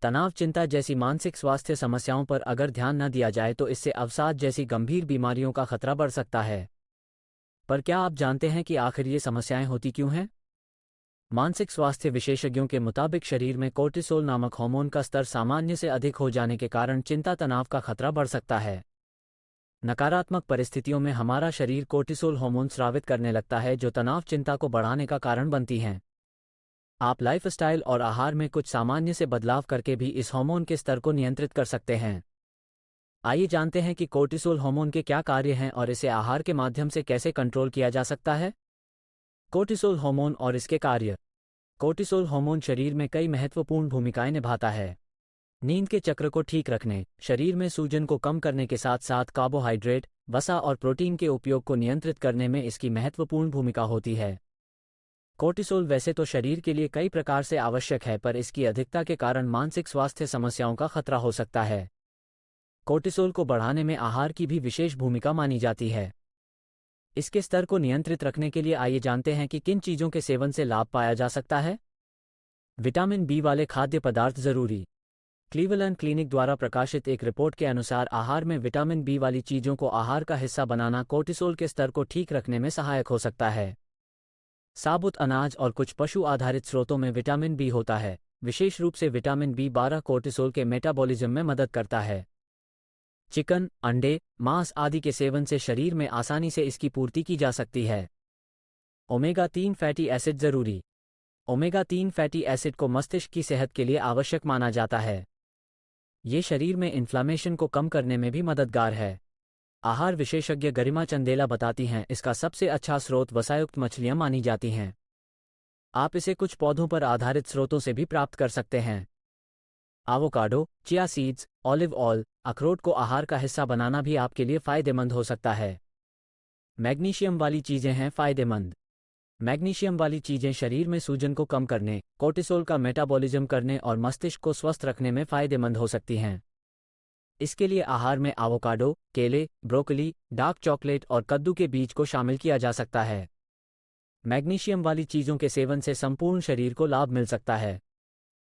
तनाव, चिंता जैसी मानसिक स्वास्थ्य समस्याओं पर अगर ध्यान न दिया जाए तो इससे अवसाद जैसी गंभीर बीमारियों का खतरा बढ़ सकता है। पर क्या आप जानते हैं कि आखिर ये समस्याएं होती क्यों हैं? मानसिक स्वास्थ्य विशेषज्ञों के मुताबिक शरीर में कोर्टिसोल नामक हार्मोन का स्तर सामान्य से अधिक हो जाने के कारण चिंता, तनाव का खतरा बढ़ सकता है। नकारात्मक परिस्थितियों में हमारा शरीर कोर्टिसोल हार्मोन स्रावित करने लगता है, जो तनाव, चिंता को बढ़ाने का कारण बनती हैं। आप लाइफस्टाइल और आहार में कुछ सामान्य से बदलाव करके भी इस हार्मोन के स्तर को नियंत्रित कर सकते हैं। आइए जानते हैं कि कोर्टिसोल हार्मोन के क्या कार्य हैं और इसे आहार के माध्यम से कैसे कंट्रोल किया जा सकता है। कोर्टिसोल हार्मोन और इसके कार्य। कोर्टिसोल हार्मोन शरीर में कई महत्वपूर्ण भूमिकाएं निभाता है। नींद के चक्र को ठीक रखने, शरीर में सूजन को कम करने के साथ साथ कार्बोहाइड्रेट, वसा और प्रोटीन के उपयोग को नियंत्रित करने में इसकी महत्वपूर्ण भूमिका होती है। कोर्टिसोल वैसे तो शरीर के लिए कई प्रकार से आवश्यक है, पर इसकी अधिकता के कारण मानसिक स्वास्थ्य समस्याओं का खतरा हो सकता है। कोर्टिसोल को बढ़ाने में आहार की भी विशेष भूमिका मानी जाती है। इसके स्तर को नियंत्रित रखने के लिए आइए जानते हैं कि किन चीज़ों के सेवन से लाभ पाया जा सकता है। विटामिन बी वाले खाद्य पदार्थ जरूरी। क्लीवलैंड क्लिनिक द्वारा प्रकाशित एक रिपोर्ट के अनुसार आहार में विटामिन बी वाली चीज़ों को आहार का हिस्सा बनाना कोर्टिसोल के स्तर को ठीक रखने में सहायक हो सकता है। साबुत अनाज और कुछ पशु आधारित स्रोतों में विटामिन बी होता है। विशेष रूप से विटामिन बी12 कोर्टिसोल के मेटाबॉलिज्म में मदद करता है। चिकन, अंडे, मांस आदि के सेवन से शरीर में आसानी से इसकी पूर्ति की जा सकती है। ओमेगा-3 फैटी एसिड जरूरी। ओमेगा-3 फैटी एसिड को मस्तिष्क की सेहत के लिए आवश्यक माना जाता है। ये शरीर में इन्फ्लामेशन को कम करने में भी मददगार है। आहार विशेषज्ञ गरिमा चंदेला बताती हैं, इसका सबसे अच्छा स्रोत वसायुक्त मछलियां मानी जाती हैं। आप इसे कुछ पौधों पर आधारित स्रोतों से भी प्राप्त कर सकते हैं। Avocado, chia seeds, olive oil, अखरोट को आहार का हिस्सा बनाना भी आपके लिए फायदेमंद हो सकता है। मैग्नीशियम वाली चीजें हैं फायदेमंद। मैग्नीशियम वाली चीजें शरीर में सूजन को कम करने, कोर्टिसोल का मेटाबॉलिज्म करने और मस्तिष्क को स्वस्थ रखने में फायदेमंद हो सकती हैं। इसके लिए आहार में एवोकाडो, केले, ब्रोकली, डार्क चॉकलेट और कद्दू के बीज को शामिल किया जा सकता है। मैग्नीशियम वाली चीज़ों के सेवन से संपूर्ण शरीर को लाभ मिल सकता है।